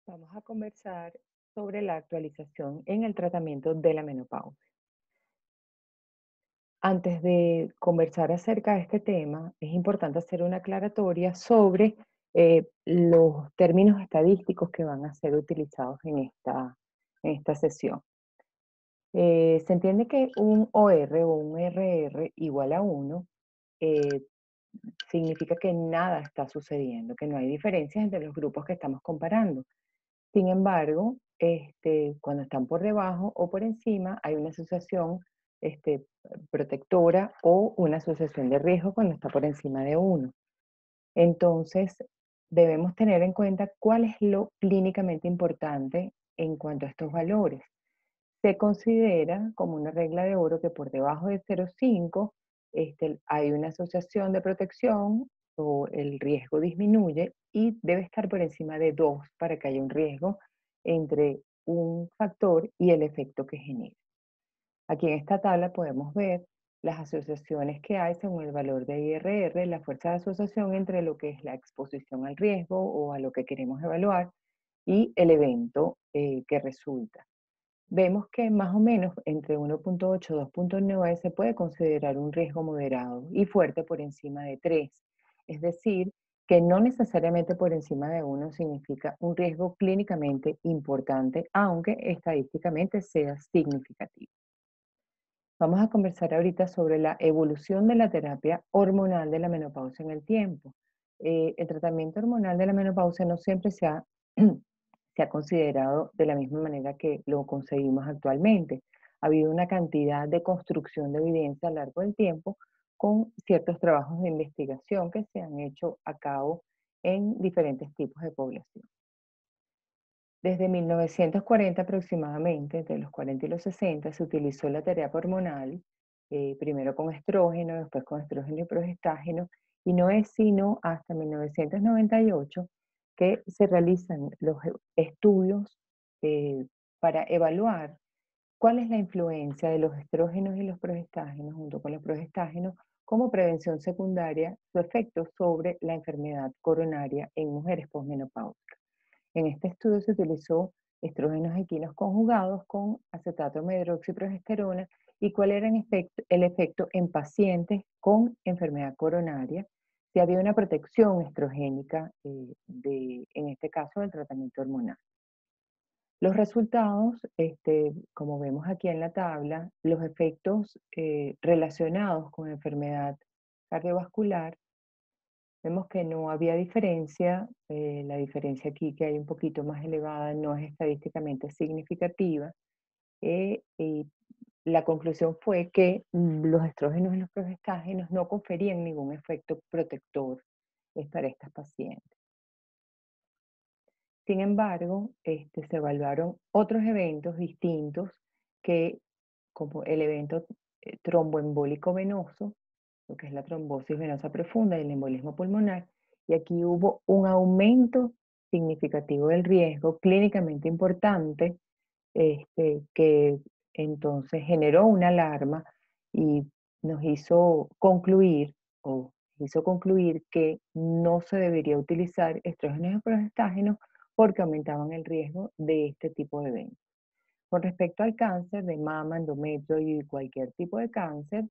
Vamos a conversar sobre la actualización en el tratamiento de la menopausia. Antes de conversar acerca de este tema, es importante hacer una aclaratoria sobre los términos estadísticos que van a ser utilizados en esta sesión. Se entiende que un OR o un RR igual a 1 eh, significa que nada está sucediendo, que no hay diferencias entre los grupos que estamos comparando. Sin embargo, cuando están por debajo o por encima, hay una asociación protectora o una asociación de riesgo cuando está por encima de 1. Entonces, debemos tener en cuenta cuál es lo clínicamente importante en cuanto a estos valores. Se considera como una regla de oro que por debajo de 0,5 hay una asociación de protección o el riesgo disminuye y debe estar por encima de 2 para que haya un riesgo entre un factor y el efecto que genera. Aquí en esta tabla podemos ver las asociaciones que hay según el valor de IRR, la fuerza de asociación entre lo que es la exposición al riesgo o a lo que queremos evaluar y el evento que resulta. Vemos que más o menos entre 1,8 y 2,9 se puede considerar un riesgo moderado y fuerte por encima de 3. Es decir, que no necesariamente por encima de 1 significa un riesgo clínicamente importante, aunque estadísticamente sea significativo. Vamos a conversar ahorita sobre la evolución de la terapia hormonal de la menopausia en el tiempo. El tratamiento hormonal de la menopausia no siempre se ha considerado de la misma manera que lo conseguimos actualmente. Ha habido una cantidad de construcción de evidencia a lo largo del tiempo con ciertos trabajos de investigación que se han hecho a cabo en diferentes tipos de población. Desde 1940 aproximadamente, entre los 40 y los 60, se utilizó la terapia hormonal, primero con estrógeno, después con estrógeno y progestágeno, y no es sino hasta 1998 que se realizan los estudios para evaluar cuál es la influencia de los estrógenos y los progestágenos, junto con los progestágenos, como prevención secundaria, su efecto sobre la enfermedad coronaria en mujeres posmenopáusicas. En este estudio se utilizó estrógenos equinos conjugados con acetato de medroxiprogesterona y cuál era el efecto en pacientes con enfermedad coronaria, si había una protección estrogénica en este caso, del tratamiento hormonal. Los resultados, como vemos aquí en la tabla, los efectos relacionados con enfermedad cardiovascular. Vemos que no había diferencia, la diferencia aquí que hay un poquito más elevada no es estadísticamente significativa, y la conclusión fue que los estrógenos y los progestágenos no conferían ningún efecto protector para estas pacientes. Sin embargo, se evaluaron otros eventos distintos que, como el evento tromboembólico venoso, lo que es la trombosis venosa profunda y el embolismo pulmonar, y aquí hubo un aumento significativo del riesgo clínicamente importante, que entonces generó una alarma y nos hizo concluir que no se debería utilizar estrógenos y progestágenos porque aumentaban el riesgo de este tipo de eventos. Con respecto al cáncer de mama, endometrio y cualquier tipo de cáncer,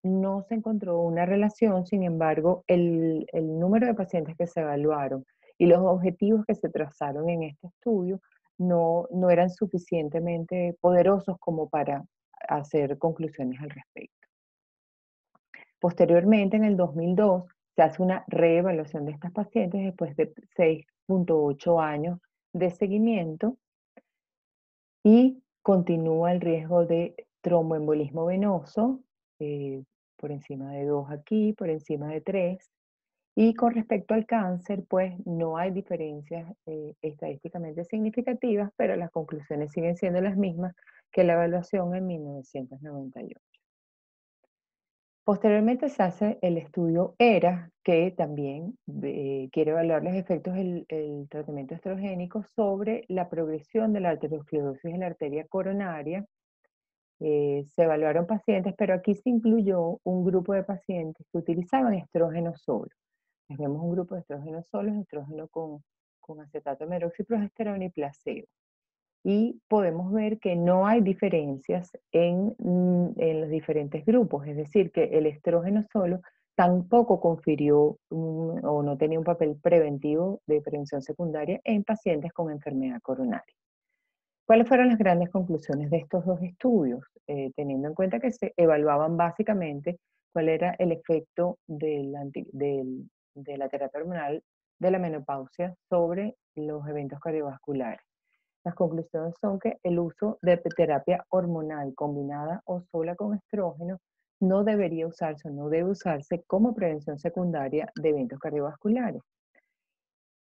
no se encontró una relación. Sin embargo, el número de pacientes que se evaluaron y los objetivos que se trazaron en este estudio no eran suficientemente poderosos como para hacer conclusiones al respecto. Posteriormente, en el 2002, se hace una reevaluación de estas pacientes después de 6,8 años de seguimiento y continúa el riesgo de tromboembolismo venoso, por encima de 2 aquí, por encima de 3. Y con respecto al cáncer, pues no hay diferencias estadísticamente significativas, pero las conclusiones siguen siendo las mismas que la evaluación en 1998. Posteriormente se hace el estudio ERA, que también quiere evaluar los efectos del tratamiento estrogénico sobre la progresión de la arteriosclerosis en la arteria coronaria. Se evaluaron pacientes, pero aquí se incluyó un grupo de pacientes que utilizaban estrógeno solo. Les vemos un grupo de estrógeno solo, estrógeno con con acetato de medroxiprogesterona y placebo. Y podemos ver que no hay diferencias en los diferentes grupos, es decir, que el estrógeno solo tampoco confirió o no tenía un papel preventivo de prevención secundaria en pacientes con enfermedad coronaria. ¿Cuáles fueron las grandes conclusiones de estos dos estudios? Teniendo en cuenta que se evaluaban básicamente cuál era el efecto de la terapia hormonal de la menopausia sobre los eventos cardiovasculares. Las conclusiones son que el uso de terapia hormonal combinada o sola con estrógeno no debería usarse o no debe usarse como prevención secundaria de eventos cardiovasculares.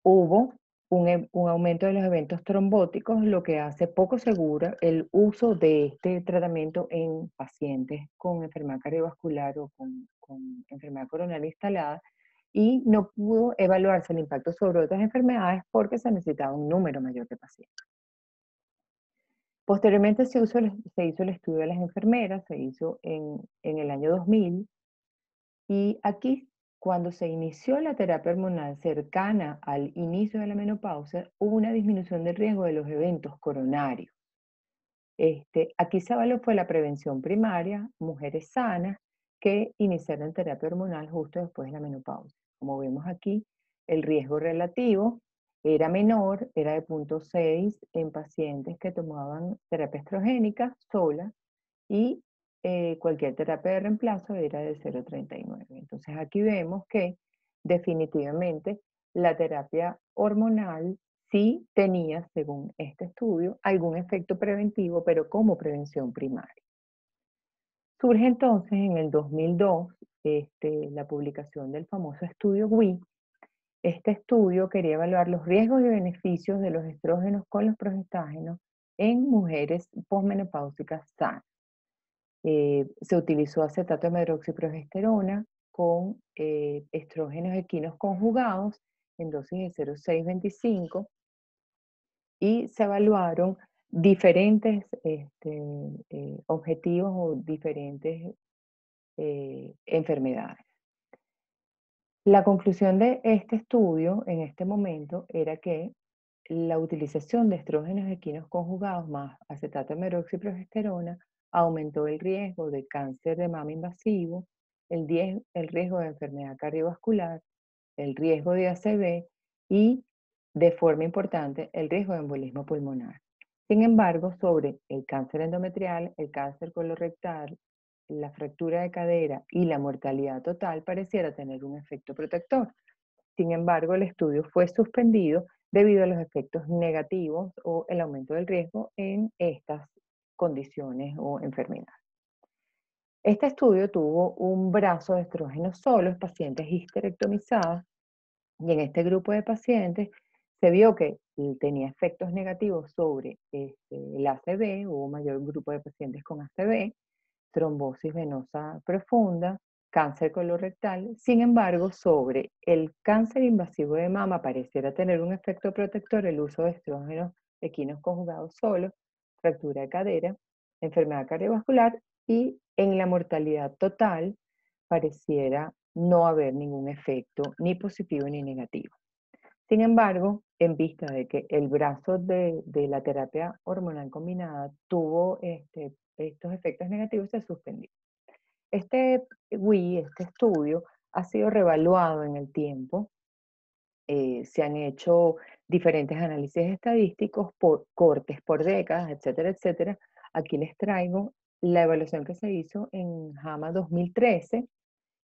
Hubo un aumento de los eventos trombóticos, lo que hace poco seguro el uso de este tratamiento en pacientes con enfermedad cardiovascular o con enfermedad coronaria instalada, y no pudo evaluarse el impacto sobre otras enfermedades porque se necesitaba un número mayor de pacientes. Posteriormente se hizo el estudio de las enfermeras, se hizo en el año 2000, y aquí, cuando se inició la terapia hormonal cercana al inicio de la menopausia, hubo una disminución del riesgo de los eventos coronarios. Aquí se evaluó fue la prevención primaria, mujeres sanas que iniciaron terapia hormonal justo después de la menopausia. Como vemos aquí, el riesgo relativo era menor, era de 0,6 en pacientes que tomaban terapia estrogénica sola, y cualquier terapia de reemplazo era de 0,39. Entonces aquí vemos que definitivamente la terapia hormonal sí tenía, según este estudio, algún efecto preventivo, pero como prevención primaria. Surge entonces en el 2002 la publicación del famoso estudio WE. Este estudio quería evaluar los riesgos y beneficios de los estrógenos con los progestágenos en mujeres posmenopáusicas sanas. Se utilizó acetato de medroxiprogesterona con estrógenos equinos conjugados en dosis de 0,625, y se evaluaron diferentes objetivos o diferentes enfermedades. La conclusión de este estudio en este momento era que la utilización de estrógenos equinos conjugados más acetato de medroxiprogesterona aumentó el riesgo de cáncer de mama invasivo, el riesgo de enfermedad cardiovascular, el riesgo de ACV y, de forma importante, el riesgo de embolismo pulmonar. Sin embargo, sobre el cáncer endometrial, el cáncer colorectal, la fractura de cadera y la mortalidad total pareciera tener un efecto protector. Sin embargo, el estudio fue suspendido debido a los efectos negativos o el aumento del riesgo en estas condiciones o enfermedades. Este estudio tuvo un brazo de estrógeno solo en pacientes histerectomizadas, y en este grupo de pacientes se vio que tenía efectos negativos sobre el ACV. Hubo mayor grupo de pacientes con ACV, trombosis venosa profunda, cáncer colorectal. Sin embargo, sobre el cáncer invasivo de mama pareciera tener un efecto protector el uso de estrógenos equinos conjugados solos, fractura de cadera, enfermedad cardiovascular, y en la mortalidad total pareciera no haber ningún efecto ni positivo ni negativo. Sin embargo, en vista de que el brazo de la terapia hormonal combinada tuvo estos efectos negativos, se suspendió. Este este estudio, ha sido reevaluado en el tiempo. Se han hecho diferentes análisis estadísticos por cortes, por décadas, etcétera, etcétera. Aquí les traigo la evaluación que se hizo en JAMA 2013,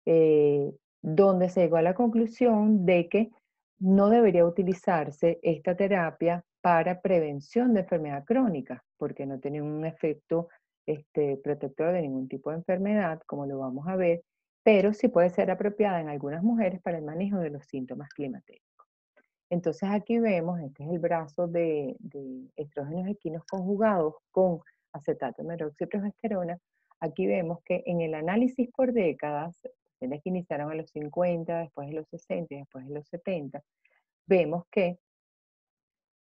eh, donde se llegó a la conclusión de que no debería utilizarse esta terapia para prevención de enfermedad crónica, porque no tiene un efecto protector de ningún tipo de enfermedad, como lo vamos a ver, pero sí puede ser apropiada en algunas mujeres para el manejo de los síntomas climatéricos. Entonces aquí vemos, este es el brazo de estrógenos equinos conjugados con acetato de medroxiprogesterona. Aquí vemos que en el análisis por décadas, pacientes que iniciaron a los 50, después de los 60 y después de los 70, vemos que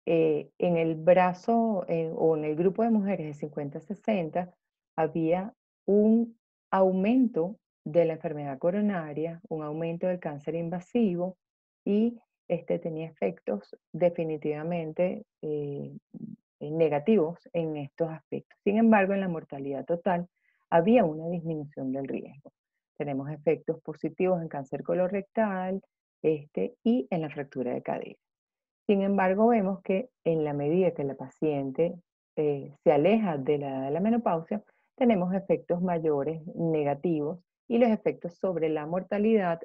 en el brazo o en el grupo de mujeres de 50 a 60 había un aumento de la enfermedad coronaria, un aumento del cáncer invasivo y tenía efectos definitivamente negativos en estos aspectos. Sin embargo, en la mortalidad total había una disminución del riesgo. Tenemos efectos positivos en cáncer colorectal y en la fractura de cadera. Sin embargo, vemos que en la medida que la paciente se aleja de la edad de la menopausia, tenemos efectos mayores negativos y los efectos sobre la mortalidad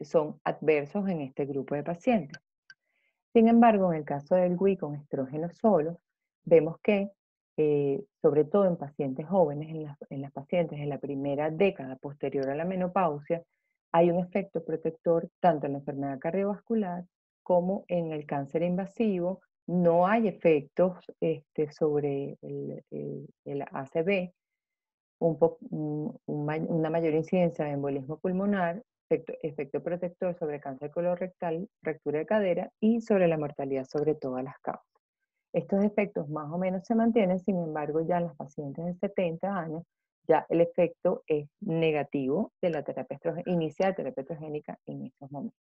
son adversos en este grupo de pacientes. Sin embargo, en el caso del GUI con estrógeno solo, vemos que, sobre todo en pacientes jóvenes, en las pacientes en la primera década posterior a la menopausia, hay un efecto protector tanto en la enfermedad cardiovascular como en el cáncer invasivo. No hay efectos sobre el ACV, una mayor incidencia de embolismo pulmonar, efecto protector sobre cáncer colorectal, fractura de cadera y sobre la mortalidad sobre todas las causas. Estos efectos más o menos se mantienen, sin embargo, ya en los pacientes de 70 años, ya el efecto es negativo de la terapia inicial terapia estrogénica en estos momentos.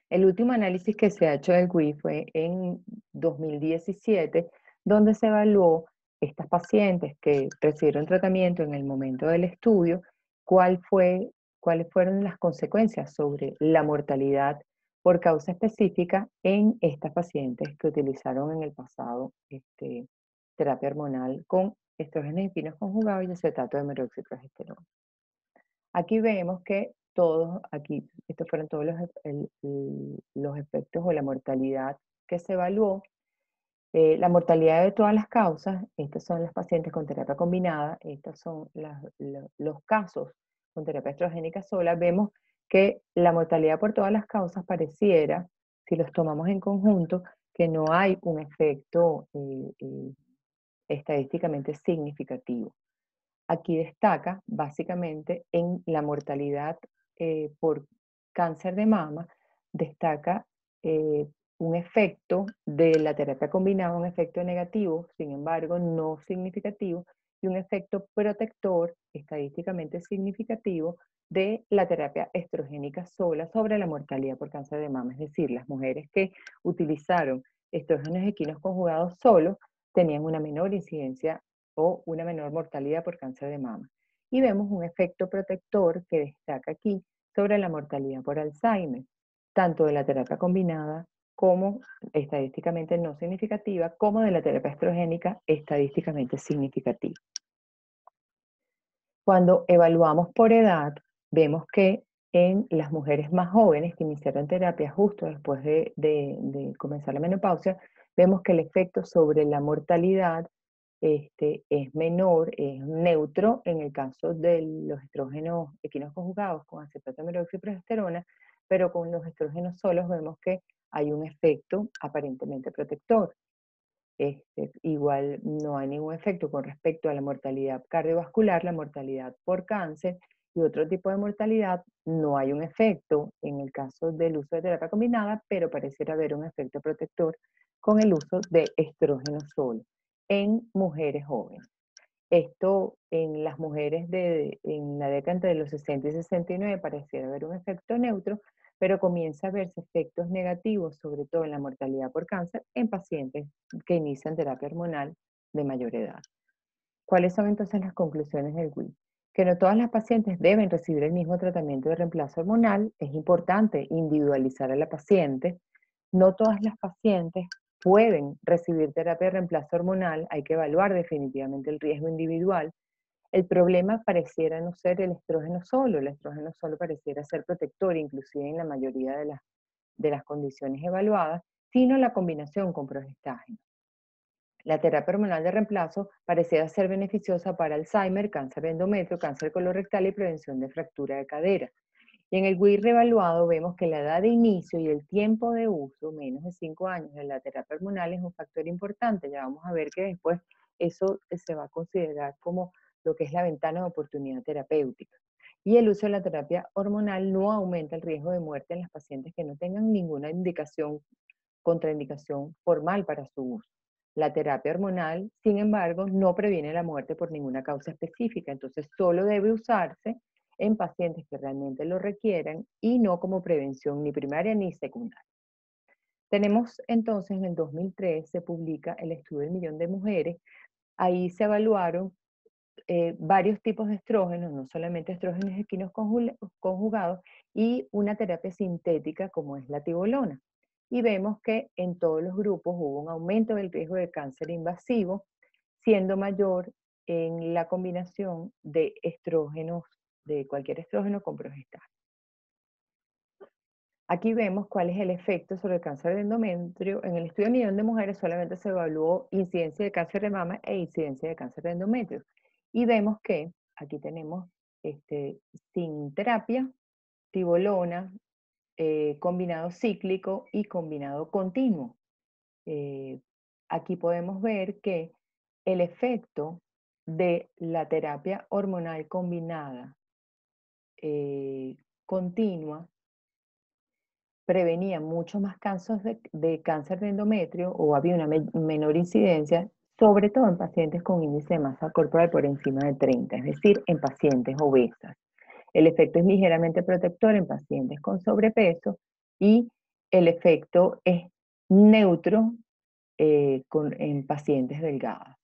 El último análisis que se ha hecho del GUI fue en 2017, donde se evaluó estas pacientes que recibieron tratamiento en el momento del estudio, cuáles fueron las consecuencias sobre la mortalidad por causa específica en estas pacientes que utilizaron en el pasado terapia hormonal con estrógenos y pinos conjugados y acetato de meroxiprogesterona. Aquí vemos que estos fueron todos los efectos o la mortalidad que se evaluó. La mortalidad de todas las causas, estas son las pacientes con terapia combinada, estos son los casos con terapia estrogénica sola. Vemos que la mortalidad por todas las causas pareciera, si los tomamos en conjunto, que no hay un efecto estadísticamente significativo. Aquí destaca básicamente en la mortalidad por cáncer de mama, destaca un efecto de la terapia combinada, un efecto negativo, sin embargo no significativo, y un efecto protector estadísticamente significativo de la terapia estrogénica sola sobre la mortalidad por cáncer de mama. Es decir, las mujeres que utilizaron estrógenos equinos conjugados solo tenían una menor incidencia o una menor mortalidad por cáncer de mama. Y vemos un efecto protector que destaca aquí sobre la mortalidad por Alzheimer, tanto de la terapia combinada como estadísticamente no significativa, como de la terapia estrogénica estadísticamente significativa. Cuando evaluamos por edad, vemos que en las mujeres más jóvenes que iniciaron terapia justo después de comenzar la menopausia, vemos que el efecto sobre la mortalidad es menor, es neutro en el caso de los estrógenos equinos conjugados con acetato de meroxiprogesterona, pero con los estrógenos solos vemos que hay un efecto aparentemente protector. Igual no hay ningún efecto con respecto a la mortalidad cardiovascular, la mortalidad por cáncer y otro tipo de mortalidad. No hay un efecto en el caso del uso de terapia combinada, pero pareciera haber un efecto protector con el uso de estrógeno solo en mujeres jóvenes. Esto en las mujeres en la década entre los 60 y 69 pareciera haber un efecto neutro, pero comienza a verse efectos negativos, sobre todo en la mortalidad por cáncer, en pacientes que inician terapia hormonal de mayor edad. ¿Cuáles son entonces las conclusiones del GUI? Que no todas las pacientes deben recibir el mismo tratamiento de reemplazo hormonal. Es importante individualizar a la paciente. No todas las pacientes pueden recibir terapia de reemplazo hormonal. Hay que evaluar definitivamente el riesgo individual. El problema pareciera no ser el estrógeno solo. El estrógeno solo pareciera ser protector, inclusive en la mayoría de las condiciones evaluadas, sino la combinación con progestágeno. La terapia hormonal de reemplazo parecía ser beneficiosa para Alzheimer, cáncer de endometrio, cáncer colorectal y prevención de fractura de cadera. Y en el GUI reevaluado vemos que la edad de inicio y el tiempo de uso, menos de 5 años, de la terapia hormonal es un factor importante. Ya vamos a ver que después eso se va a considerar como lo que es la ventana de oportunidad terapéutica. Y el uso de la terapia hormonal no aumenta el riesgo de muerte en las pacientes que no tengan ninguna contraindicación formal para su uso. La terapia hormonal, sin embargo, no previene la muerte por ninguna causa específica, entonces solo debe usarse en pacientes que realmente lo requieran y no como prevención ni primaria ni secundaria. Tenemos entonces en el 2003 se publica el estudio del millón de mujeres. Ahí se evaluaron varios tipos de estrógenos, no solamente estrógenos equinos conjugados, y una terapia sintética como es la tibolona. Y vemos que en todos los grupos hubo un aumento del riesgo de cáncer invasivo, siendo mayor en la combinación de estrógenos, de cualquier estrógeno con progestágeno. Aquí vemos cuál es el efecto sobre el cáncer de endometrio. En el estudio de millón de mujeres solamente se evaluó incidencia de cáncer de mama e incidencia de cáncer de endometrio. Y vemos que aquí tenemos sin terapia, tibolona, combinado cíclico y combinado continuo. Aquí podemos ver que el efecto de la terapia hormonal combinada continua prevenía muchos más casos de cáncer de endometrio o había una menor incidencia, sobre todo en pacientes con índice de masa corporal por encima de 30, es decir, en pacientes obesas. El efecto es ligeramente protector en pacientes con sobrepeso y el efecto es neutro en pacientes delgadas.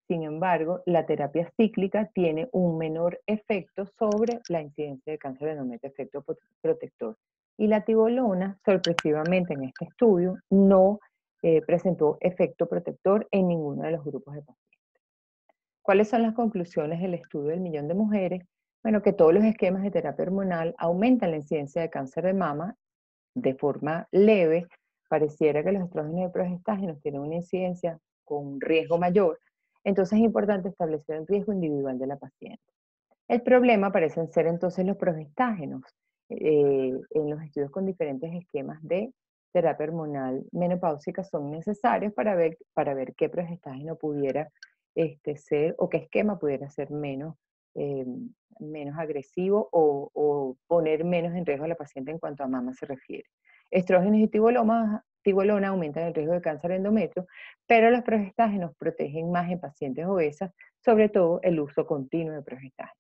Sin embargo, la terapia cíclica tiene un menor efecto sobre la incidencia de cáncer de endometrio, efecto protector. Y la tibolona, sorpresivamente en este estudio, no presentó efecto protector en ninguno de los grupos de pacientes. ¿Cuáles son las conclusiones del estudio del millón de mujeres? Bueno, que todos los esquemas de terapia hormonal aumentan la incidencia de cáncer de mama de forma leve. Pareciera que los estrógenos y progestágenos tienen una incidencia con un riesgo mayor. Entonces es importante establecer el riesgo individual de la paciente. El problema parecen ser entonces los progestágenos en los estudios con diferentes esquemas de terapia hormonal menopáusica son necesarios para ver qué progestágeno pudiera ser o qué esquema pudiera ser eh, menos agresivo o poner menos en riesgo a la paciente en cuanto a mama se refiere. Estrógenos y tibolona aumentan el riesgo de cáncer de endometrio, pero los progestágenos protegen más en pacientes obesas, sobre todo el uso continuo de progestágenos.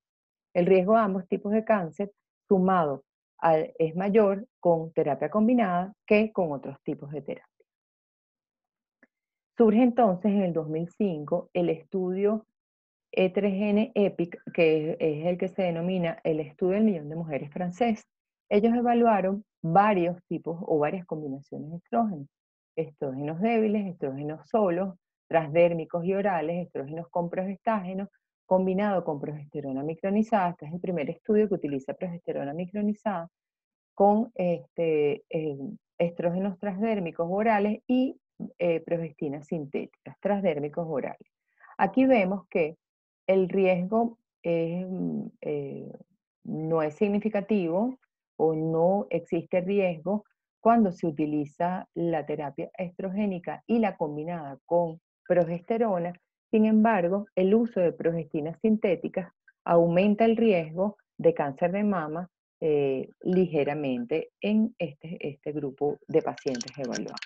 El riesgo de ambos tipos de cáncer sumado es mayor con terapia combinada que con otros tipos de terapia. Surge entonces en el 2005 el estudio E3N-EPIC, que es el que se denomina el estudio del millón de mujeres francés. Ellos evaluaron varios tipos o varias combinaciones de estrógenos. Estrógenos débiles, estrógenos solos, transdérmicos y orales, estrógenos con progestágenos, combinado con progesterona micronizada. Este es el primer estudio que utiliza progesterona micronizada con estrógenos transdérmicos orales y progestinas sintéticas, transdérmicos orales. Aquí vemos que el riesgo no es significativo o no existe riesgo cuando se utiliza la terapia estrogénica y la combinada con progesterona. Sin embargo, el uso de progestinas sintéticas aumenta el riesgo de cáncer de mama ligeramente en este grupo de pacientes evaluados.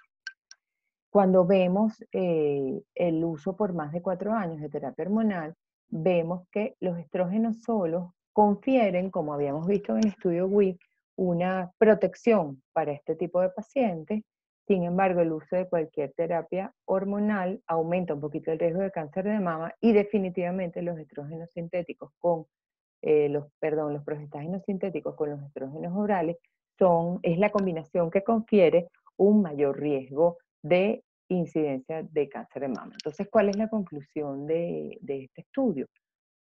Cuando vemos el uso por más de 4 años de terapia hormonal, vemos que los estrógenos solos confieren, como habíamos visto en el estudio WIC, una protección para este tipo de pacientes. Sin embargo, el uso de cualquier terapia hormonal aumenta un poquito el riesgo de cáncer de mama y definitivamente los estrógenos sintéticos con los progestágenos sintéticos con los estrógenos orales es la combinación que confiere un mayor riesgo de incidencia de cáncer de mama. Entonces, ¿cuál es la conclusión de este estudio?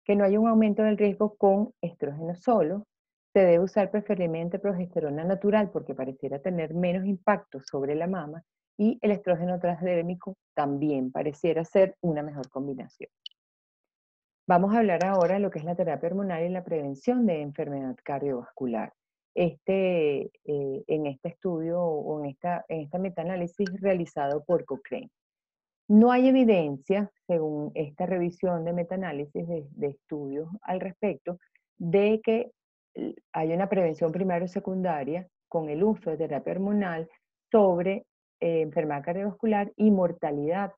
Que no hay un aumento del riesgo con estrógeno solo. Se debe usar preferiblemente progesterona natural porque pareciera tener menos impacto sobre la mama y el estrógeno transdérmico también pareciera ser una mejor combinación. Vamos a hablar ahora de lo que es la terapia hormonal y la prevención de enfermedad cardiovascular. En este estudio o en esta metaanálisis realizado por Cochrane. No hay evidencia, según esta revisión de metaanálisis de estudios al respecto, de que hay una prevención primaria o secundaria con el uso de terapia hormonal sobre enfermedad cardiovascular y mortalidad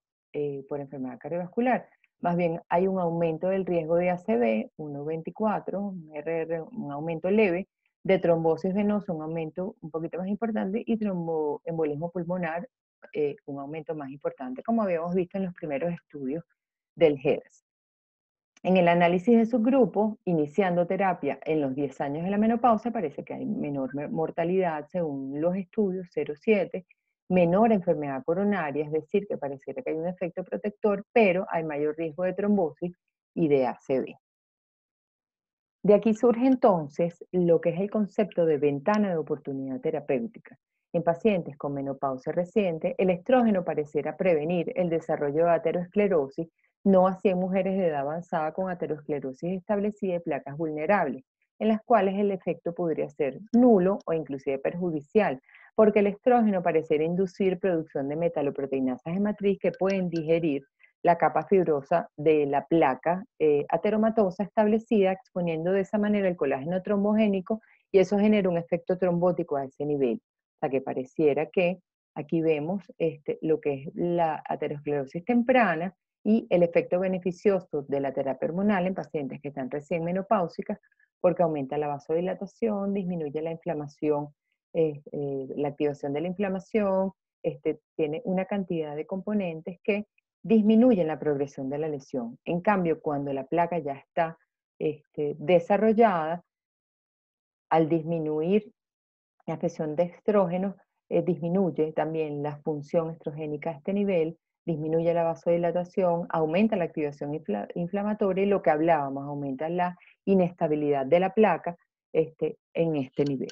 por enfermedad cardiovascular. más bien hay un aumento del riesgo de ACV, 1,24, un RR, un aumento leve, de trombosis venosa, un aumento un poquito más importante, y tromboembolismo pulmonar, un aumento más importante, como habíamos visto en los primeros estudios del HERS. En el análisis de subgrupos, iniciando terapia en los 10 años de la menopausia, parece que hay menor mortalidad según los estudios 0,7, menor enfermedad coronaria, es decir, que pareciera que hay un efecto protector, pero hay mayor riesgo de trombosis y de ACV. De aquí surge entonces lo que es el concepto de ventana de oportunidad terapéutica. En pacientes con menopausia reciente, el estrógeno pareciera prevenir el desarrollo de aterosclerosis, no así en mujeres de edad avanzada con aterosclerosis establecida y placas vulnerables, en las cuales el efecto podría ser nulo o inclusive perjudicial, porque el estrógeno pareciera inducir producción de metaloproteinasas de matriz que pueden digerir la capa fibrosa de la placa ateromatosa establecida, exponiendo de esa manera el colágeno trombogénico, y eso genera un efecto trombótico a ese nivel. O sea que pareciera que aquí vemos lo que es la aterosclerosis temprana y el efecto beneficioso de la terapia hormonal en pacientes que están recién menopáusicas, porque aumenta la vasodilatación, disminuye la inflamación, la activación de la inflamación, tiene una cantidad de componentes que disminuyen la progresión de la lesión. En cambio, cuando la placa ya está desarrollada, al disminuir la expresión de estrógeno, disminuye también la función estrogénica a este nivel, disminuye la vasodilatación, aumenta la activación inflamatoria y lo que hablábamos, aumenta la inestabilidad de la placa en este nivel.